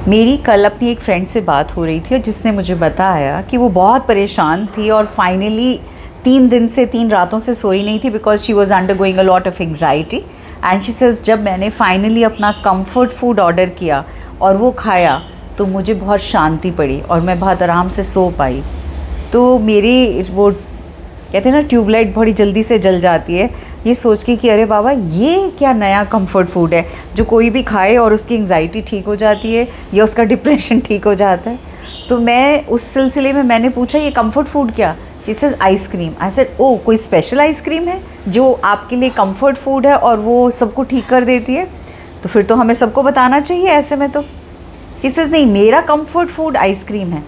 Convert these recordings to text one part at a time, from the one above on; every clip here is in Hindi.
मेरी कल अपनी एक फ्रेंड से बात हो रही थी और जिसने मुझे बताया कि वो बहुत परेशान थी और फाइनली 3 दिन से 3 रातों से सोई नहीं थी because she was under going a lot of anxiety. And she says जब मैंने फाइनली अपना कंफर्ट फूड ऑर्डर किया और वो खाया तो मुझे बहुत शांति पड़ी और मैं बहुत आराम से सो पाई। तो मेरी वो कहते हैं ना ट्यूबलाइट बड़ी जल्दी से जल जाती है ये सोच के कि अरे बाबा ये क्या नया कंफर्ट फूड है जो कोई भी खाए और उसकी एंग्जाइटी ठीक हो जाती है या उसका डिप्रेशन ठीक हो जाता है। तो मैं उस सिलसिले में मैंने पूछा ये कंफर्ट फूड क्या? She says ice cream. I said oh कोई स्पेशल आइसक्रीम है जो आपके लिए कंफर्ट फूड है और वो सबको ठीक कर देती है? तो फिर तो हमें सबको बताना चाहिए ऐसे में। तो शी सेज नहीं मेरा कंफर्ट फूड आइसक्रीम है।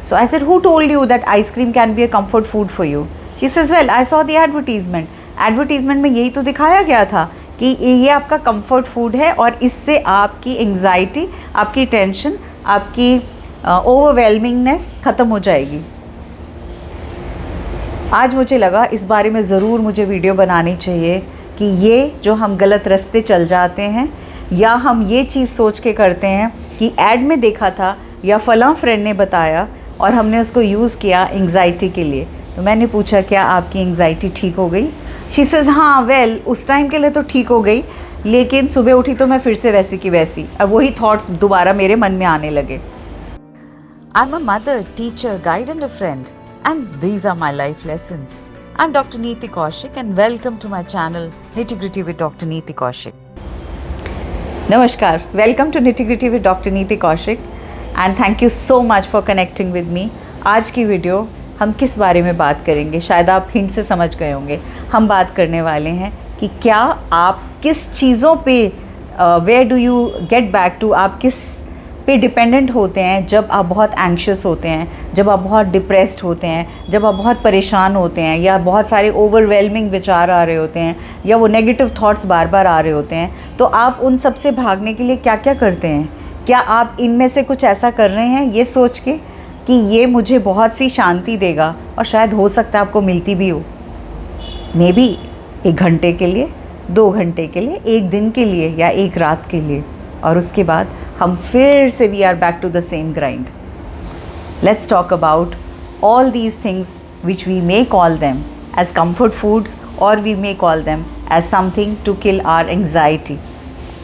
So I said who told you that ice cream can be a comfort food for you? She says well I saw the advertisement में यही तो दिखाया गया था कि ये आपका कंफर्ट फूड है और इससे आपकी एंग्जाइटी, आपकी टेंशन, आपकी ओवरवेलमिंगनेस ख़त्म हो जाएगी। आज मुझे लगा इस बारे में ज़रूर मुझे वीडियो बनानी चाहिए कि ये जो हम गलत रास्ते चल जाते हैं या हम ये चीज़ सोच के करते हैं कि ऐड में देखा था या फलां फ्रेंड ने बताया और हमने उसको यूज़ किया एंग्जाइटी के लिए। तो मैंने पूछा क्या आपकी एंग्जाइटी ठीक हो गई? शी सेज हाँ वेल उस टाइम के लिए तो ठीक हो गई लेकिन सुबह उठी तो मैं फिर से वैसी की वैसी, अब वही थॉट्स दोबारा मेरे मन में आने लगे। I am a mother, teacher, guide and a friend and these are my life lessons. I am doctor Niti Kaushik and welcome to my channel nitty gritty with doctor Niti Kaushik. नमस्कार, welcome to nitty gritty with doctor Niti Kaushik and thank you so much for connecting with me. आज की वीडियो हम किस बारे में बात करेंगे शायद आप हिंट से समझ गए होंगे। हम बात करने वाले हैं कि क्या आप किस चीज़ों पे where do you get back to, आप किस पे डिपेंडेंट होते हैं जब आप बहुत एंग्शियस होते हैं, जब आप बहुत डिप्रेस्ड होते हैं, जब आप बहुत परेशान होते हैं या बहुत सारे ओवरवेलमिंग विचार आ रहे होते हैं या वो नेगेटिव थॉट्स बार बार आ रहे होते हैं। तो आप उन सब से भागने के लिए क्या क्या करते हैं? क्या आप इनमें से कुछ ऐसा कर रहे हैं ये सोच के कि ये मुझे बहुत सी शांति देगा और शायद हो सकता है आपको मिलती भी हो, मे बी 1 घंटे के लिए, 2 घंटे के लिए, 1 दिन के लिए या 1 रात के लिए, और उसके बाद हम फिर से we are back to the same grind. Let's talk about all these things which we may call them as comfort foods or we may call them as something to kill our anxiety.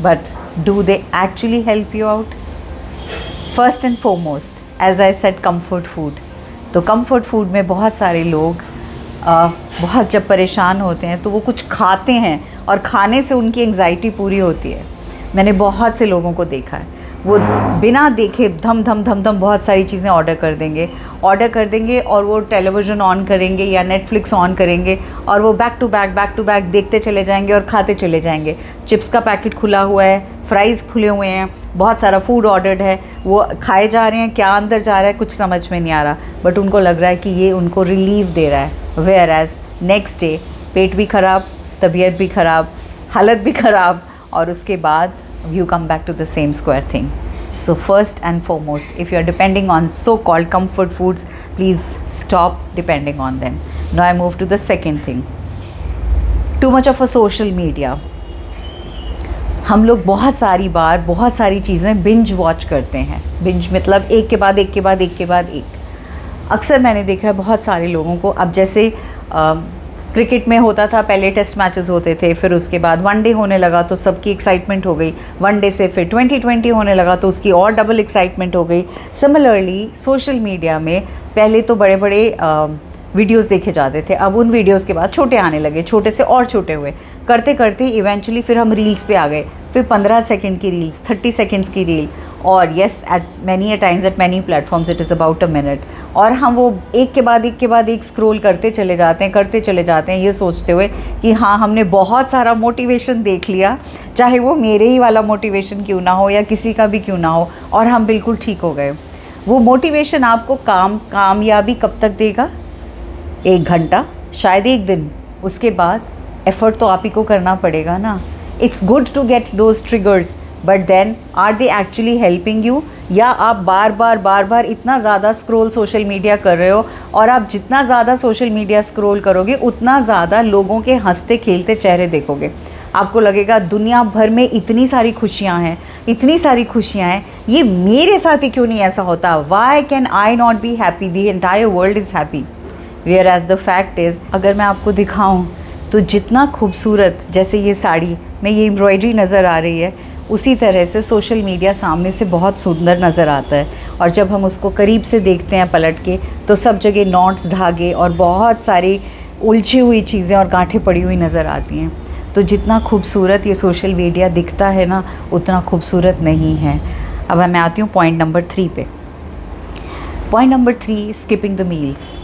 But do they actually help you out? First and foremost, as I said comfort food। तो comfort food में बहुत सारे लोग बहुत जब परेशान होते हैं तो वो कुछ खाते हैं और खाने से उनकी एंग्जाइटी पूरी होती है। मैंने बहुत से लोगों को देखा है वो बिना देखे धम धम धम धम बहुत सारी चीज़ें ऑर्डर कर देंगे और वो टेलीविज़न ऑन करेंगे या नेटफ्लिक्स ऑन करेंगे और वो बैक टू बैक देखते चले जाएंगे और खाते चले जाएंगे। चिप्स का पैकेट खुला हुआ है, फ्राइज़ खुले हुए हैं, बहुत सारा फूड ऑर्डर्ड है, वो खाए जा रहे हैं, क्या अंदर जा रहा है कुछ समझ में नहीं आ रहा, बट उनको लग रहा है कि ये उनको रिलीफ दे रहा है। वेयर एज नेक्स्ट डे पेट भी ख़राब, तबीयत भी ख़राब, हालत भी ख़राब और उसके बाद you come back to the same square thing. So first and foremost, if you are depending on so-called comfort foods, please stop depending on them. Now I move to the second thing. Too much of a social media. हम लोग बहुत सारी बार बहुत सारी चीज़ें बिंज वॉच करते हैं। बिंज मतलब एक के बाद एक। अक्सर मैंने देखा है बहुत सारे लोगों को, अब जैसे क्रिकेट में होता था पहले टेस्ट मैचेस होते थे, फिर उसके बाद वनडे होने लगा तो सबकी एक्साइटमेंट हो गई, वनडे से फिर 2020 होने लगा तो उसकी और डबल एक्साइटमेंट हो गई। सिमिलरली सोशल मीडिया में पहले तो बड़े बड़े वीडियोस देखे जाते थे, अब उन वीडियोस के बाद छोटे आने लगे, छोटे से और छोटे हुए, करते करते इवेंचुअली फिर हम रील्स पे आ गए, फिर 15 सेकंड की रील्स, 30 सेकंड्स की रील, और yes eight many times eight many platforms it is about a minute, और हम वो एक के बाद एक स्क्रॉल करते चले जाते हैं ये सोचते हुए कि हाँ हमने बहुत सारा मोटिवेशन देख लिया, चाहे वो मेरे ही वाला मोटिवेशन क्यों ना हो या किसी का भी क्यों ना हो, और हम बिल्कुल ठीक हो गए। वो मोटिवेशन आपको कामयाबी कब तक देगा? 1 घंटा, शायद 1 दिन, उसके बाद एफर्ट तो आप ही को करना पड़ेगा ना। It's good to get those triggers, but then are they actually helping you? या आप बार बार इतना ज़्यादा स्क्रॉल सोशल मीडिया कर रहे हो, और आप जितना ज़्यादा सोशल मीडिया स्क्रॉल करोगे उतना ज़्यादा लोगों के हंसते खेलते चेहरे देखोगे। आपको लगेगा दुनिया भर में इतनी सारी खुशियाँ हैं, इतनी सारी खुशियाँ हैं, ये मेरे साथ ही क्यों नहीं ऐसा होता, why can I not be happy, the entire world is happy. Whereas the fact is, अगर मैं आपको दिखाऊँ तो जितना खूबसूरत, जैसे ये साड़ी में ये एम्ब्रॉयडरी नज़र आ रही है, उसी तरह से सोशल मीडिया सामने से बहुत सुंदर नज़र आता है, और जब हम उसको करीब से देखते हैं पलट के, तो सब जगह नॉट्स, धागे और बहुत सारी उलझी हुई चीज़ें और गांठें पड़ी हुई नज़र आती हैं। तो जितना खूबसूरत ये सोशल मीडिया दिखता है ना, उतना खूबसूरत नहीं है। अब मैं आती हूँ पॉइंट नंबर 3 पे। Point number 3, skipping the meals.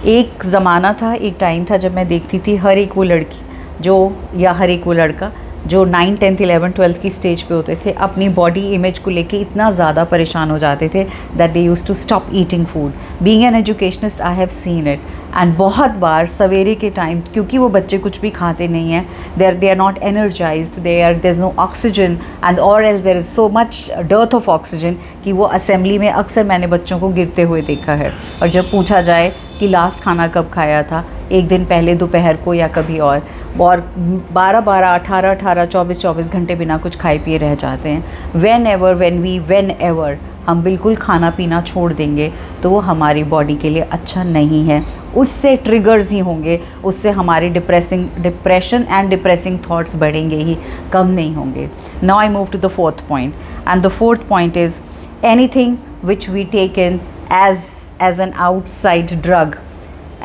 एक ज़माना था, एक टाइम था जब मैं देखती थी हर एक वो लड़की जो, या हर एक वो लड़का जो 9, 10, 11, 12 की स्टेज पे होते थे, अपनी बॉडी इमेज को लेके इतना ज़्यादा परेशान हो जाते थे that they used to stop eating food. Being an educationist I have seen it, and बहुत बार सवेरे के टाइम, क्योंकि वो बच्चे कुछ भी खाते नहीं हैं, they are not energised, there is no oxygen and और else there is so much dearth of oxygen कि वो असेंबली में अक्सर मैंने बच्चों को गिरते हुए देखा है। और जब पूछा जाए कि लास्ट खाना कब खाया था, एक दिन पहले दोपहर को या कभी और 12-12, 18-18, 24-24 घंटे बिना कुछ खाए पिए रह जाते हैं। वेन एवर हम बिल्कुल खाना पीना छोड़ देंगे तो वो हमारी बॉडी के लिए अच्छा नहीं है, उससे ट्रिगर्स ही होंगे, उससे हमारी डिप्रेशन एंड डिप्रेसिंग थॉट्स बढ़ेंगे ही, कम नहीं होंगे। Now I move to the 4th point, and the 4th point is anything which we take in as an outside drug,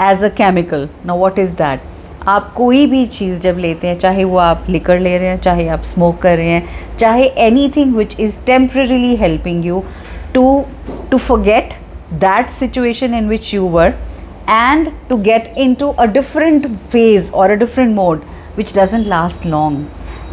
as a chemical. Now what is that? आप कोई भी चीज़ जब लेते हैं, चाहे वो आप लिकर ले रहे हैं, चाहे आप स्मोक कर रहे हैं, चाहे anything which is temporarily helping you to forget that situation in which you were and to get into a different phase or a different mode which doesn't last long.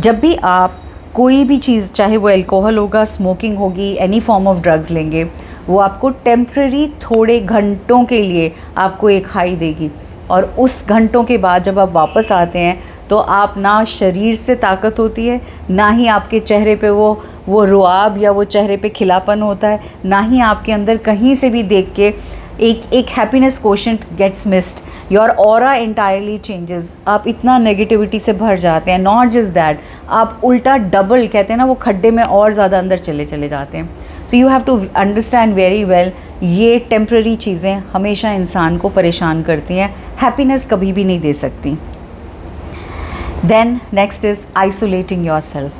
जब भी आप कोई भी चीज़, चाहे वो अल्कोहल होगा, स्मोकिंग होगी, एनी फॉर्म ऑफ ड्रग्स लेंगे, वो आपको टेम्प्रेरी थोड़े घंटों के लिए आपको एक हाई देगी, और उस घंटों के बाद जब आप वापस आते हैं तो आप ना शरीर से ताकत होती है, ना ही आपके चेहरे पे वो रुआब या वो चेहरे पे खिलापन होता है, ना ही आपके अंदर कहीं से भी देख के एक happiness quotient gets missed, your aura entirely changes. आप इतना नेगेटिविटी से भर जाते हैं, नॉट जस्ट दैट, आप उल्टा डबल, कहते हैं ना, वो खड्डे में और ज़्यादा अंदर चले जाते हैं। So you have to understand very well, ये टेम्प्रेरी चीज़ें हमेशा इंसान को परेशान करती हैं, हैप्पीनेस कभी भी नहीं दे सकती। Then next is isolating yourself.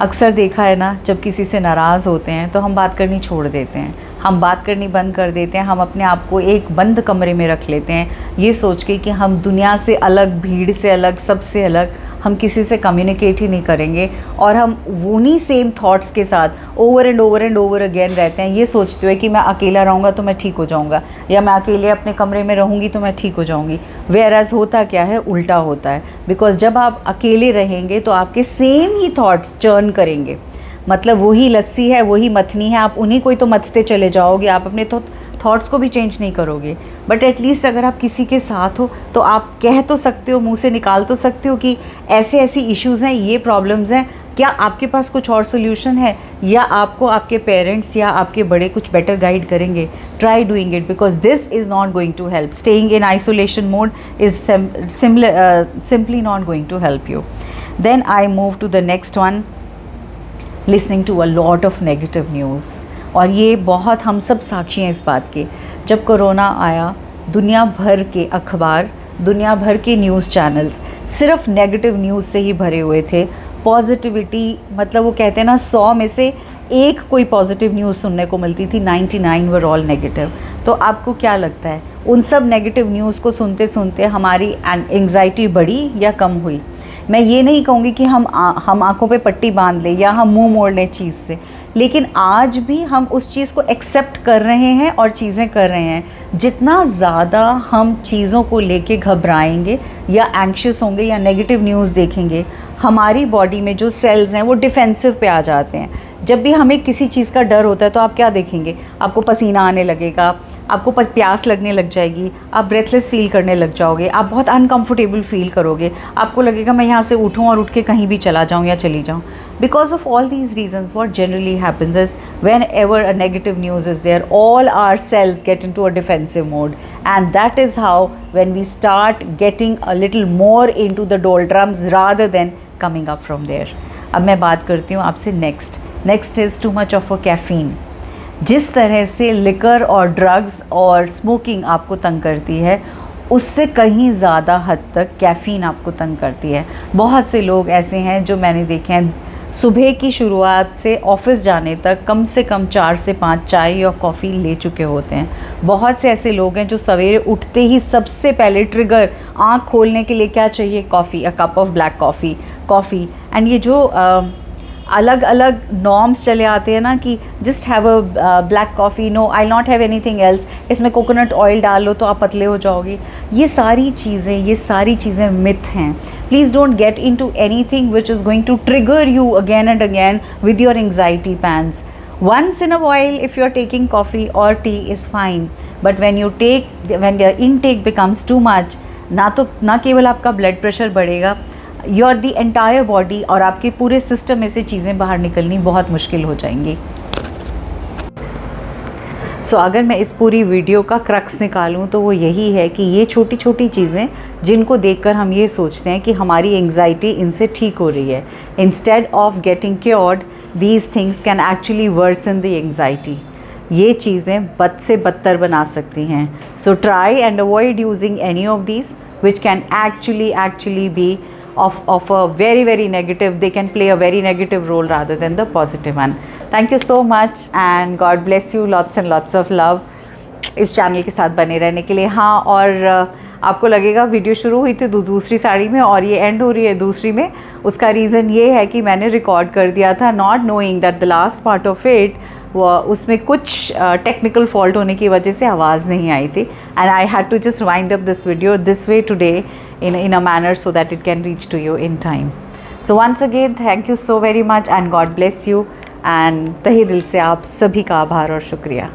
अक्सर देखा है ना, जब किसी से नाराज़ होते हैं तो हम बात करनी छोड़ देते हैं, हम बात करनी बंद कर देते हैं, हम अपने आप को एक बंद कमरे में रख लेते हैं, ये सोच के कि हम दुनिया से अलग, भीड़ से अलग, सबसे अलग, हम किसी से कम्युनिकेट ही नहीं करेंगे, और हम उन्हीं सेम थॉट्स के साथ ओवर एंड ओवर अगेन रहते हैं, ये सोचते हुए कि मैं अकेला रहूँगा तो मैं ठीक हो जाऊँगा, या मैं अकेले अपने कमरे में रहूँगी तो मैं ठीक हो जाऊँगी। वेयर एज होता क्या है, उल्टा होता है। बिकॉज जब आप अकेले रहेंगे तो आपके सेम ही थॉट्स चर्न करेंगे, मतलब वही लस्सी है, वही मथनी है, आप उन्हीं को ही तो मथते चले जाओगे, आप अपने थॉट्स को भी चेंज नहीं करोगे। बट एटलीस्ट अगर आप किसी के साथ हो तो आप कह तो सकते हो, मुंह से निकाल तो सकते हो कि ऐसे ऐसी इश्यूज़ हैं, ये प्रॉब्लम्स हैं, क्या आपके पास कुछ और सोल्यूशन है, या आपको आपके पेरेंट्स या आपके बड़े कुछ बेटर गाइड करेंगे। Try doing it, because this is not going to help. Staying in isolation mode is simply not going to help you. Then I move to the next one, listening to a lot of negative news. और ये बहुत, हम सब साक्षी हैं इस बात के, जब कोरोना आया दुनिया भर के अखबार, दुनिया भर के न्यूज़ चैनल्स सिर्फ नेगेटिव न्यूज़ से ही भरे हुए थे। पॉजिटिविटी, मतलब वो कहते हैं ना, 100 में से एक कोई पॉजिटिव न्यूज़ सुनने को मिलती थी, 99 वर ऑल नेगेटिव। तो आपको क्या लगता है, उन सब नेगेटिव न्यूज़ को सुनते सुनते हमारी एंग्जाइटी बढ़ी या कम हुई? मैं ये नहीं कहूँगी कि हम आँखों पे पट्टी बांध लें या हम मुंह मोड़ लें चीज़ से, लेकिन आज भी हम उस चीज़ को एक्सेप्ट कर रहे हैं और चीज़ें कर रहे हैं। जितना ज़्यादा हम चीज़ों को लेके घबराएंगे या एंग्शियस होंगे या नेगेटिव न्यूज़ देखेंगे, हमारी बॉडी में जो सेल्स हैं वो डिफेंसिव पे आ जाते हैं। जब भी हमें किसी चीज़ का डर होता है तो आप क्या देखेंगे, आपको पसीना आने लगेगा, आपको प्यास लगने लग जाएगी, आप ब्रेथलेस फील करने लग जाओगे, आप बहुत अनकंफर्टेबल फील करोगे, आपको लगेगा मैं यहाँ से उठूँ और उठ के कहीं भी चला जाऊँ या चली जाऊँ. Because of all these reasons what generally happens is whenever a negative news is there, all our cells get into a defensive mode, and that is how when we start getting a little more into the doldrums rather than coming up from there. अब मैं बात करती हूँ आपसे next is too much of a caffeine. जिस तरह से लिकर और ड्रग्स और स्मोकिंग आपको तंग करती है, उससे कहीं ज़्यादा हद तक कैफ़ीन आपको तंग करती है. बहुत से लोग ऐसे हैं जो मैंने देखे हैं, सुबह की शुरुआत से ऑफिस जाने तक कम से कम 4 से 5 चाय या कॉफ़ी ले चुके होते हैं. बहुत से ऐसे लोग हैं जो सवेरे उठते ही सबसे पहले ट्रिगर आँख खोलने के लिए क्या चाहिए, coffee, a cup of black coffee. And ये जो अलग अलग नॉर्म्स चले आते हैं ना कि just have a black coffee, no I not have anything else, इसमें कोकोनट ऑयल डाल लो तो आप पतले हो जाओगे. ये सारी चीज़ें मिथ हैं. Please don't get into anything which is going to trigger you again and again with your anxiety pangs. Once in a while, if you are taking coffee or tea is fine, but when your intake becomes too much, ना केवल आपका ब्लड प्रेशर बढ़ेगा, योर दी एंटायर बॉडी और आपके पूरे सिस्टम में से चीज़ें बाहर निकलनी बहुत मुश्किल हो जाएंगी. सो अगर मैं इस पूरी वीडियो का क्रक्स निकालूं तो वो यही है कि ये छोटी छोटी चीज़ें जिनको देखकर हम ये सोचते हैं कि हमारी एंग्जाइटी इनसे ठीक हो रही है, instead of getting cured these things can actually worsen the anxiety. ये चीज़ें बद से बदतर बना सकती हैं. So try and avoid using any of these which can actually be of a very negative, they can play a very negative role rather than the positive one. Thank you so much and God bless you, lots and lots of love इस चैनल के साथ बने रहने के लिए. हाँ, और आपको लगेगा वीडियो शुरू हुई थी दूसरी साड़ी में और ये एंड हो रही है दूसरी में. उसका रीज़न ये है कि मैंने रिकॉर्ड कर दिया था not knowing that the last part of it उसमें कुछ टेक्निकल फॉल्ट होने की वजह से आवाज़ नहीं आई थी. And I had to just wind up this video this way today in a manner so that it can reach to you in time. So once again, thank you so very much and God bless you, and तहे दिल से आप सभी का आभार और शुक्रिया.